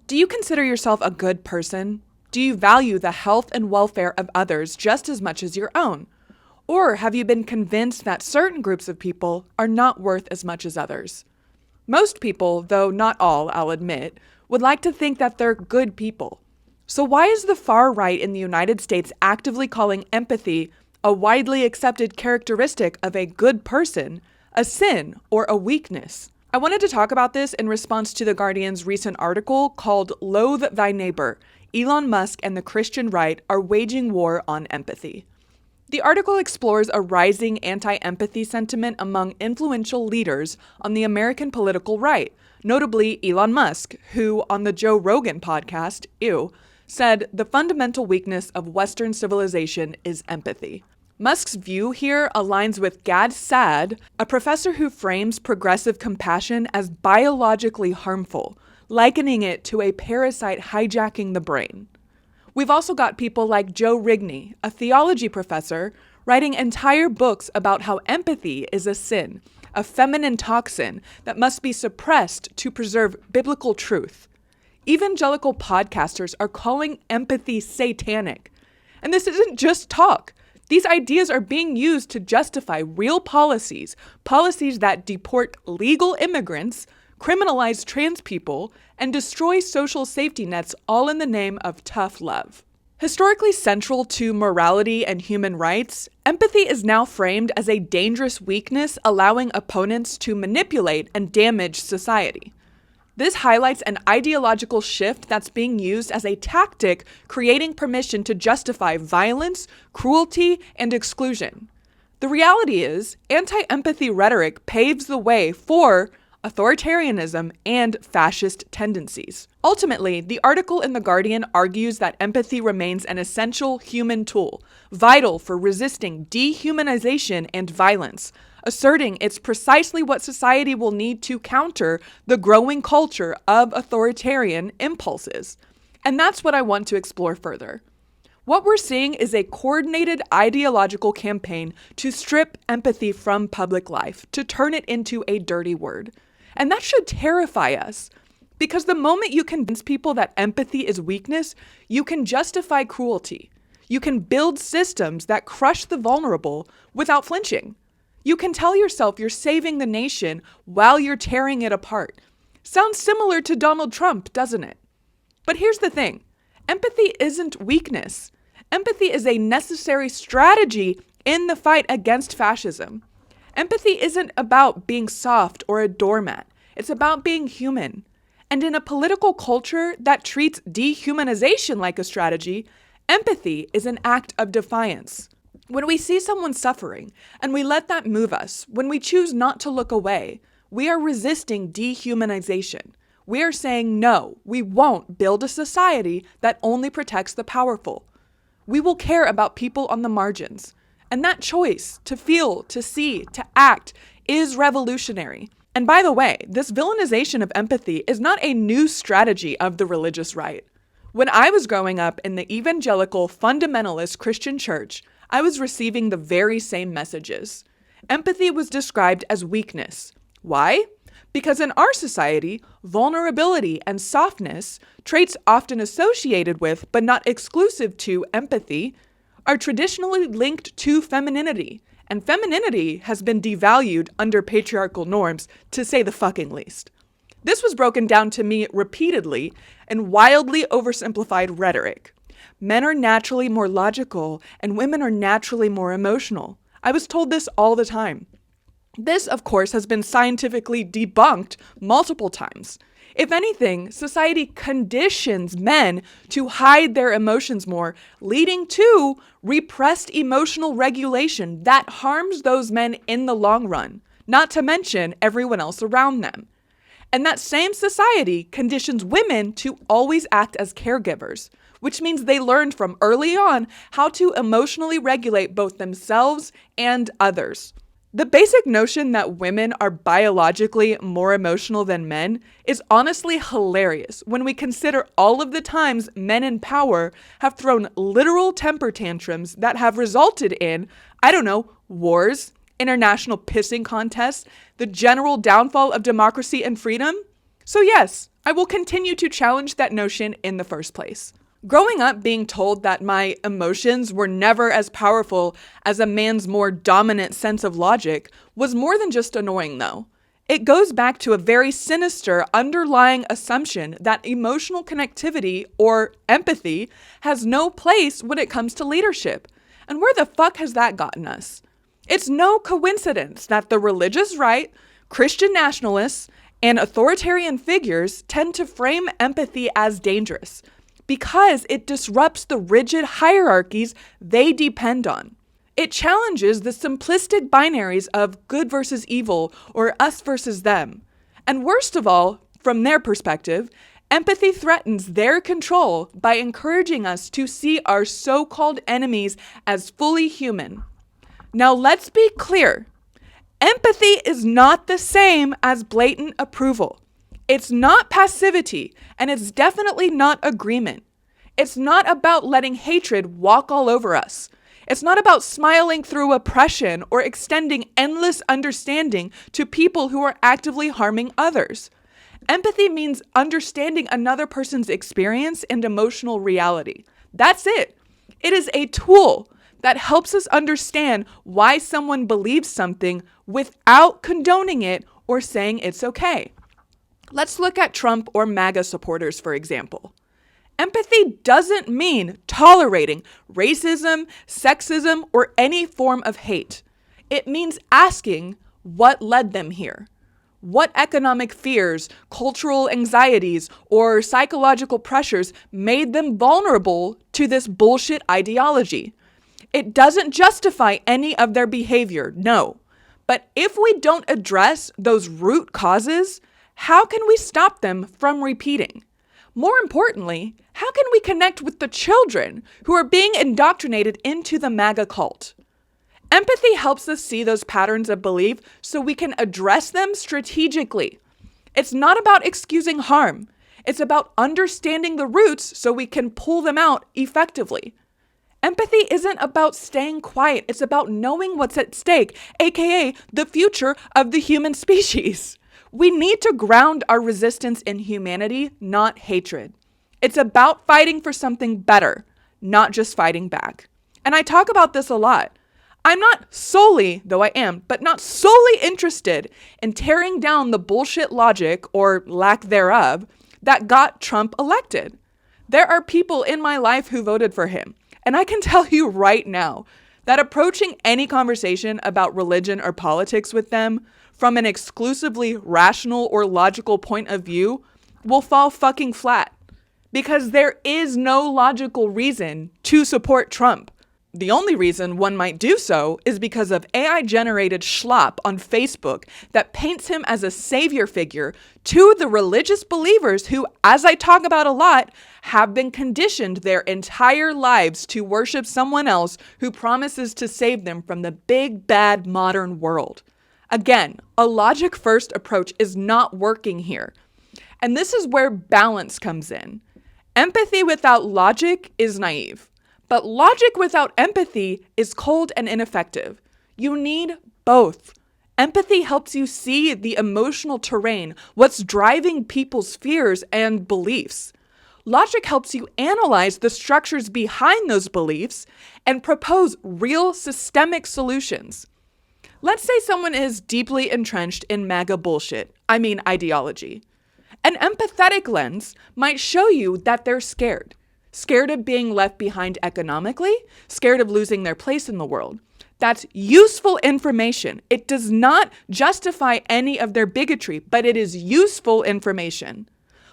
Do you consider yourself a good person? Do you value the health and welfare of others just as much as your own? Or have you been convinced that certain groups of people are not worth as much as others? Most people, though not all, I'll admit, would like to think that they're good people. So why is the far right in the United States actively calling empathy a widely accepted characteristic of a good person, a sin, or a weakness? I wanted to talk about this in response to The Guardian's recent article called "Loathe Thy Neighbor: Elon Musk and the Christian Right Are Waging War on Empathy." The article explores a rising anti-empathy sentiment among influential leaders on the American political right, notably Elon Musk, who, on the Joe Rogan podcast, said the fundamental weakness of Western civilization is empathy. Musk's view here aligns with Gad Saad, a professor who frames progressive compassion as biologically harmful, likening it to a parasite hijacking the brain. We've also got people like Joe Rigney, a theology professor, writing entire books about how empathy is a sin, a feminine toxin that must be suppressed to preserve biblical truth. Evangelical podcasters are calling empathy satanic. And this isn't just talk. These ideas are being used to justify real policies that deport legal immigrants, criminalize trans people, and destroy social safety nets, all in the name of tough love. Historically central to morality and human rights, empathy is now framed as a dangerous weakness allowing opponents to manipulate and damage society. This highlights an ideological shift that's being used as a tactic, creating permission to justify violence, cruelty, and exclusion. The reality is, anti-empathy rhetoric paves the way for authoritarianism and fascist tendencies. Ultimately, the article in The Guardian argues that empathy remains an essential human tool, vital for resisting dehumanization and violence, asserting it's precisely what society will need to counter the growing culture of authoritarian impulses. And that's what I want to explore further. What we're seeing is a coordinated ideological campaign to strip empathy from public life, to turn it into a dirty word. And that should terrify us, because the moment you convince people that empathy is weakness, you can justify cruelty. You can build systems that crush the vulnerable without flinching. You can tell yourself you're saving the nation while you're tearing it apart. Sounds similar to Donald Trump, doesn't it? But here's the thing. Empathy isn't weakness. Empathy is a necessary strategy in the fight against fascism. Empathy isn't about being soft or a doormat. It's about being human. And in a political culture that treats dehumanization like a strategy, empathy is an act of defiance. When we see someone suffering and we let that move us, when we choose not to look away, we are resisting dehumanization. We are saying, no, we won't build a society that only protects the powerful. We will care about people on the margins. And that choice to feel, to see, to act is revolutionary. And by the way, this villainization of empathy is not a new strategy of the religious right. When I was growing up in the evangelical fundamentalist Christian church, I was receiving the very same messages. Empathy was described as weakness. Why? Because in our society, vulnerability and softness, traits often associated with but not exclusive to empathy, are traditionally linked to femininity, and femininity has been devalued under patriarchal norms, to say the fucking least. This was broken down to me repeatedly in wildly oversimplified rhetoric. Men are naturally more logical, and women are naturally more emotional. I was told this all the time. This, of course, has been scientifically debunked multiple times. If anything, society conditions men to hide their emotions more, leading to repressed emotional regulation that harms those men in the long run, not to mention everyone else around them. And that same society conditions women to always act as caregivers, which means they learned from early on how to emotionally regulate both themselves and others. The basic notion that women are biologically more emotional than men is honestly hilarious when we consider all of the times men in power have thrown literal temper tantrums that have resulted in, wars, international pissing contests, the general downfall of democracy and freedom. So yes, I will continue to challenge that notion in the first place. Growing up being told that my emotions were never as powerful as a man's more dominant sense of logic was more than just annoying, though. It goes back to a very sinister underlying assumption that emotional connectivity, or empathy, has no place when it comes to leadership. And where the fuck has that gotten us? It's no coincidence that the religious right, Christian nationalists, and authoritarian figures tend to frame empathy as dangerous, because it disrupts the rigid hierarchies they depend on. It challenges the simplistic binaries of good versus evil or us versus them. And worst of all, from their perspective, empathy threatens their control by encouraging us to see our so-called enemies as fully human. Now let's be clear. Empathy is not the same as blatant approval. It's not passivity, and it's definitely not agreement. It's not about letting hatred walk all over us. It's not about smiling through oppression or extending endless understanding to people who are actively harming others. Empathy means understanding another person's experience and emotional reality. That's it. It is a tool that helps us understand why someone believes something without condoning it or saying it's okay. Let's look at Trump or MAGA supporters, for example. Empathy doesn't mean tolerating racism, sexism, or any form of hate. It means asking what led them here. What economic fears, cultural anxieties, or psychological pressures made them vulnerable to this bullshit ideology? It doesn't justify any of their behavior, no. But if we don't address those root causes, how can we stop them from repeating? More importantly, how can we connect with the children who are being indoctrinated into the MAGA cult? Empathy helps us see those patterns of belief so we can address them strategically. It's not about excusing harm. It's about understanding the roots so we can pull them out effectively. Empathy isn't about staying quiet. It's about knowing what's at stake, aka the future of the human species. We need to ground our resistance in humanity, not hatred. It's about fighting for something better, not just fighting back. And I talk about this a lot. I'm not solely, though I am, but not solely interested in tearing down the bullshit logic, or lack thereof, that got Trump elected. There are people in my life who voted for him. And I can tell you right now that approaching any conversation about religion or politics with them from an exclusively rational or logical point of view will fall fucking flat. Because there is no logical reason to support Trump. The only reason one might do so is because of AI-generated schlop on Facebook that paints him as a savior figure to the religious believers who, as I talk about a lot, have been conditioned their entire lives to worship someone else who promises to save them from the big, bad modern world. Again, a logic-first approach is not working here. And this is where balance comes in. Empathy without logic is naive. But logic without empathy is cold and ineffective. You need both. Empathy helps you see the emotional terrain, what's driving people's fears and beliefs. Logic helps you analyze the structures behind those beliefs and propose real systemic solutions. Let's say someone is deeply entrenched in MAGA bullshit, ideology. An empathetic lens might show you that they're scared. Scared of being left behind economically, scared of losing their place in the world. That's useful information. It does not justify any of their bigotry, but it is useful information.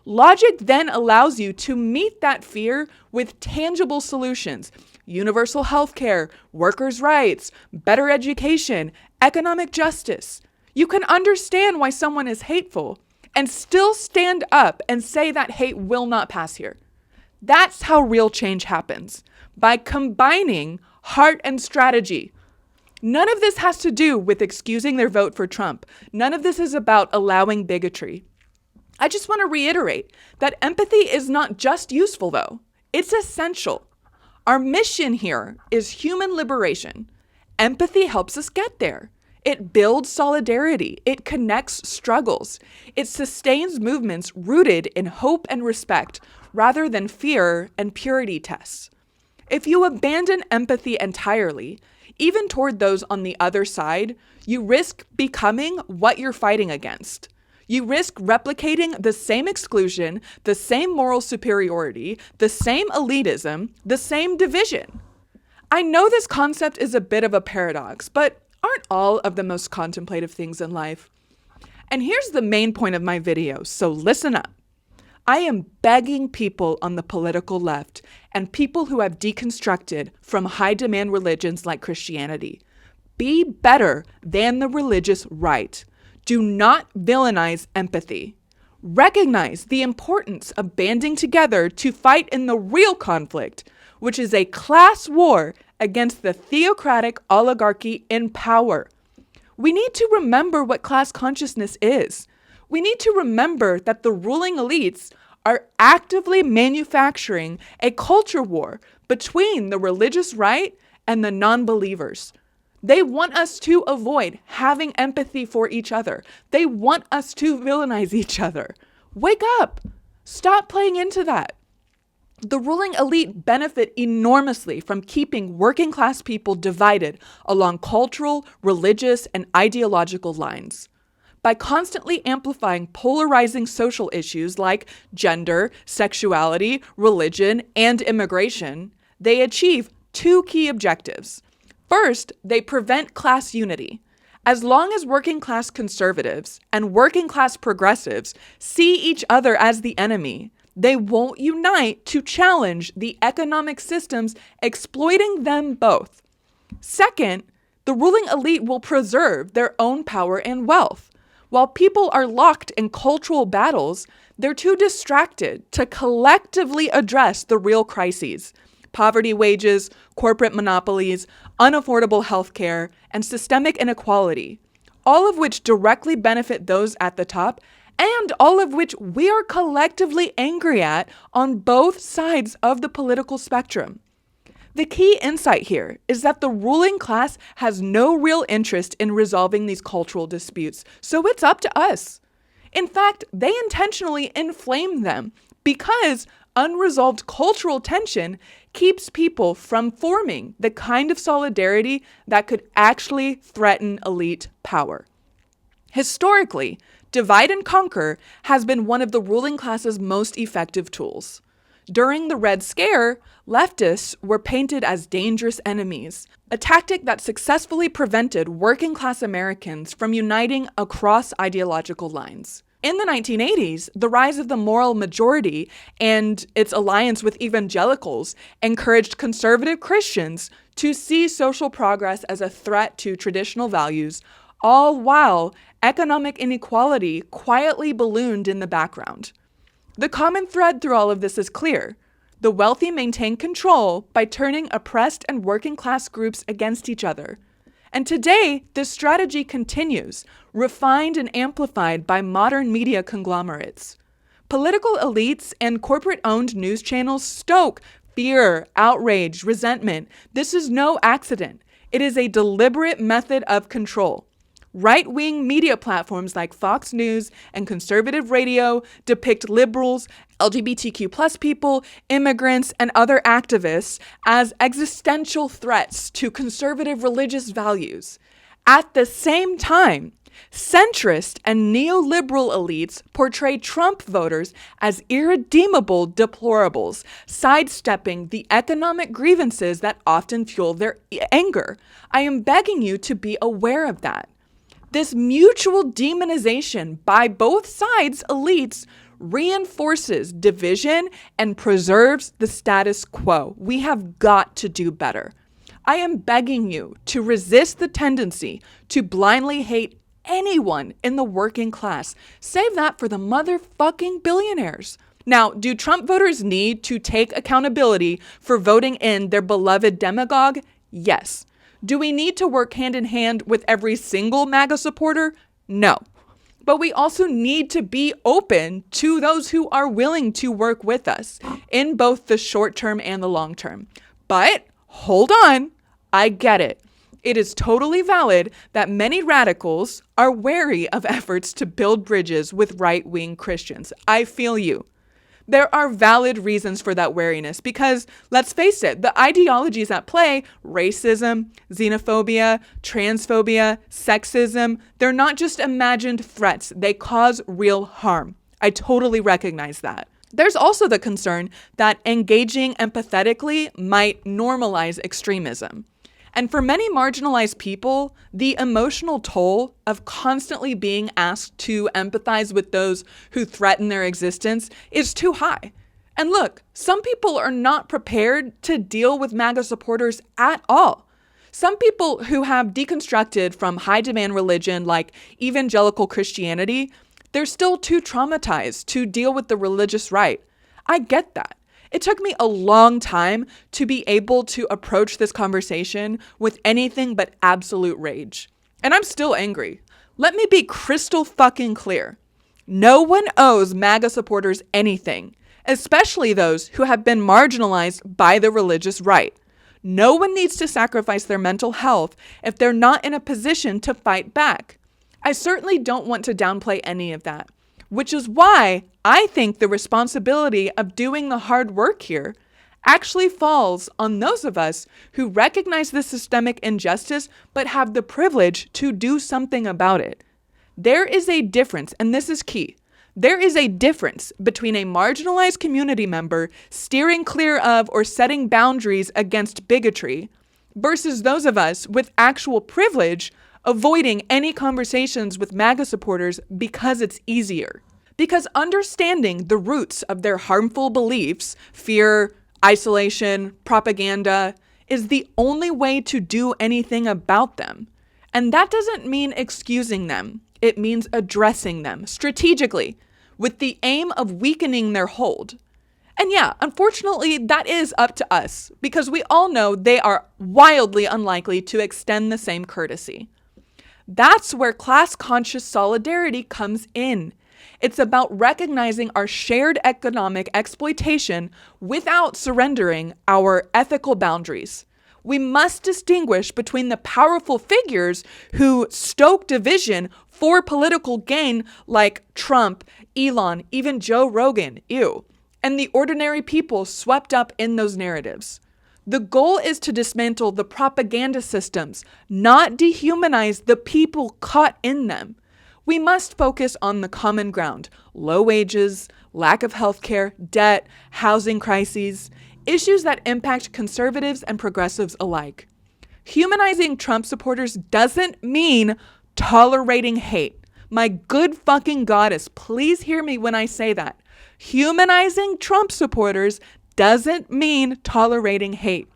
Logic then allows you to meet that fear with tangible solutions. Universal health care, workers' rights, better education, economic justice. You can understand why someone is hateful and still stand up and say that hate will not pass here. That's how real change happens, by combining heart and strategy. None of this has to do with excusing their vote for Trump. None of this is about allowing bigotry. I just want to reiterate that empathy is not just useful, though. It's essential. Our mission here is human liberation. Empathy helps us get there. It builds solidarity. It connects struggles. It sustains movements rooted in hope and respect rather than fear and purity tests. If you abandon empathy entirely, even toward those on the other side, you risk becoming what you're fighting against. You risk replicating the same exclusion, the same moral superiority, the same elitism, the same division. I know this concept is a bit of a paradox, but aren't all of the most contemplative things in life? And here's the main point of my video, so listen up. I am begging people on the political left and people who have deconstructed from high-demand religions like Christianity. Be better than the religious right. Do not villainize empathy. Recognize the importance of banding together to fight in the real conflict, which is a class war against the theocratic oligarchy in power. We need to remember what class consciousness is. We need to remember that the ruling elites are actively manufacturing a culture war between the religious right and the non-believers. They want us to avoid having empathy for each other. They want us to villainize each other. Wake up! Stop playing into that. The ruling elite benefit enormously from keeping working class people divided along cultural, religious, and ideological lines. By constantly amplifying polarizing social issues like gender, sexuality, religion, and immigration, they achieve two key objectives. First, they prevent class unity. As long as working class conservatives and working class progressives see each other as the enemy, they won't unite to challenge the economic systems exploiting them both. Second, the ruling elite will preserve their own power and wealth. While people are locked in cultural battles, they're too distracted to collectively address the real crises: poverty wages, corporate monopolies, unaffordable healthcare, and systemic inequality, all of which directly benefit those at the top, and all of which we are collectively angry at on both sides of the political spectrum. The key insight here is that the ruling class has no real interest in resolving these cultural disputes, so it's up to us. In fact, they intentionally inflame them because unresolved cultural tension keeps people from forming the kind of solidarity that could actually threaten elite power. Historically, divide and conquer has been one of the ruling class's most effective tools. During the Red Scare, leftists were painted as dangerous enemies, a tactic that successfully prevented working class Americans from uniting across ideological lines. In the 1980s, the rise of the moral majority and its alliance with evangelicals encouraged conservative Christians to see social progress as a threat to traditional values, all while economic inequality quietly ballooned in the background. The common thread through all of this is clear. The wealthy maintain control by turning oppressed and working class groups against each other. And today, this strategy continues, refined and amplified by modern media conglomerates. Political elites and corporate-owned news channels stoke fear, outrage, resentment. This is no accident. It is a deliberate method of control. Right-wing media platforms like Fox News and conservative radio depict liberals, LGBTQ+ people, immigrants, and other activists as existential threats to conservative religious values. At the same time, centrist and neoliberal elites portray Trump voters as irredeemable deplorables, sidestepping the economic grievances that often fuel their anger. I am begging you to be aware of that. This mutual demonization by both sides' elites reinforces division and preserves the status quo. We have got to do better. I am begging you to resist the tendency to blindly hate anyone in the working class. Save that for the motherfucking billionaires. Now, do Trump voters need to take accountability for voting in their beloved demagogue? Yes. Do we need to work hand in hand with every single MAGA supporter? No. But we also need to be open to those who are willing to work with us in both the short term and the long term. But hold on, I get it. It is totally valid that many radicals are wary of efforts to build bridges with right-wing Christians. I feel you. There are valid reasons for that wariness because, let's face it, the ideologies at play, racism, xenophobia, transphobia, sexism, they're not just imagined threats. They cause real harm. I totally recognize that. There's also the concern that engaging empathetically might normalize extremism. And for many marginalized people, the emotional toll of constantly being asked to empathize with those who threaten their existence is too high. And look, some people are not prepared to deal with MAGA supporters at all. Some people who have deconstructed from high-demand religion like evangelical Christianity, they're still too traumatized to deal with the religious right. I get that. It took me a long time to be able to approach this conversation with anything but absolute rage. And I'm still angry. Let me be crystal fucking clear. No one owes MAGA supporters anything, especially those who have been marginalized by the religious right. No one needs to sacrifice their mental health if they're not in a position to fight back. I certainly don't want to downplay any of that, which is why I think the responsibility of doing the hard work here actually falls on those of us who recognize the systemic injustice but have the privilege to do something about it. There is a difference, and this is key. There is a difference between a marginalized community member steering clear of or setting boundaries against bigotry versus those of us with actual privilege avoiding any conversations with MAGA supporters because it's easier. Because understanding the roots of their harmful beliefs, fear, isolation, propaganda, is the only way to do anything about them. And that doesn't mean excusing them. It means addressing them strategically with the aim of weakening their hold. And yeah, unfortunately, that is up to us because we all know they are wildly unlikely to extend the same courtesy. That's where class-conscious solidarity comes in. It's about recognizing our shared economic exploitation without surrendering our ethical boundaries. We must distinguish between the powerful figures who stoke division for political gain like Trump, Elon, even Joe Rogan, and the ordinary people swept up in those narratives. The goal is to dismantle the propaganda systems, not dehumanize the people caught in them. We must focus on the common ground: low wages, lack of healthcare, debt, housing crises, issues that impact conservatives and progressives alike. Humanizing Trump supporters doesn't mean tolerating hate. My good fucking goddess, please hear me when I say that. Humanizing Trump supporters doesn't mean tolerating hate.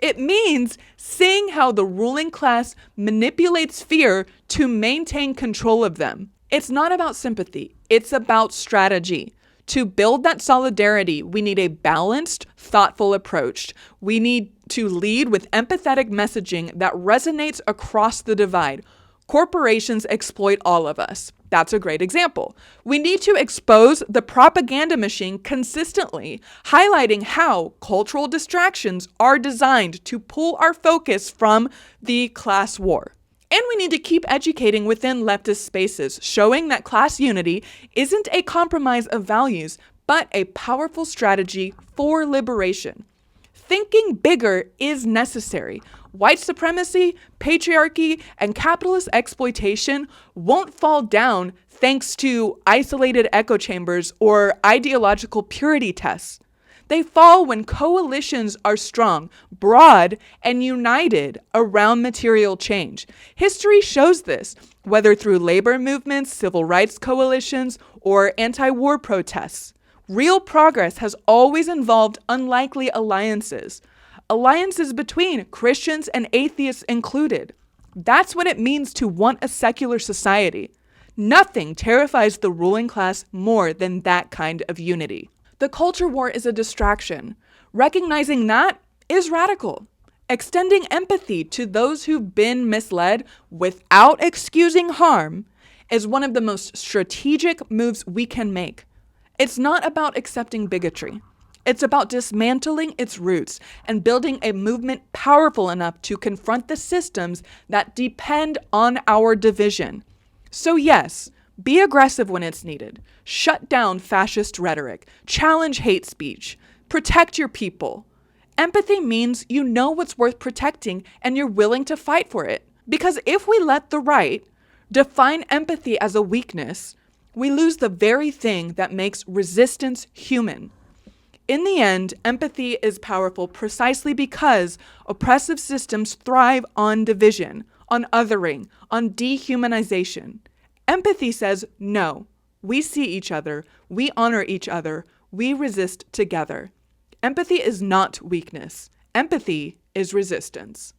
It means seeing how the ruling class manipulates fear to maintain control of them. It's not about sympathy. It's about strategy. To build that solidarity, we need a balanced, thoughtful approach. We need to lead with empathetic messaging that resonates across the divide. Corporations exploit all of us. That's a great example. We need to expose the propaganda machine consistently, highlighting how cultural distractions are designed to pull our focus from the class war. And we need to keep educating within leftist spaces, showing that class unity isn't a compromise of values, but a powerful strategy for liberation. Thinking bigger is necessary. White supremacy, patriarchy, and capitalist exploitation won't fall down thanks to isolated echo chambers or ideological purity tests. They fall when coalitions are strong, broad, and united around material change. History shows this, whether through labor movements, civil rights coalitions, or anti-war protests. Real progress has always involved unlikely alliances. Alliances between Christians and atheists included. That's what it means to want a secular society. Nothing terrifies the ruling class more than that kind of unity. The culture war is a distraction. Recognizing that is radical. Extending empathy to those who've been misled without excusing harm is one of the most strategic moves we can make. It's not about accepting bigotry. It's about dismantling its roots and building a movement powerful enough to confront the systems that depend on our division. So yes, be aggressive when it's needed. Shut down fascist rhetoric. Challenge hate speech. Protect your people. Empathy means you know what's worth protecting and you're willing to fight for it. Because if we let the right define empathy as a weakness, we lose the very thing that makes resistance human. In the end, empathy is powerful precisely because oppressive systems thrive on division, on othering, on dehumanization. Empathy says, no, we see each other, we honor each other, we resist together. Empathy is not weakness. Empathy is resistance.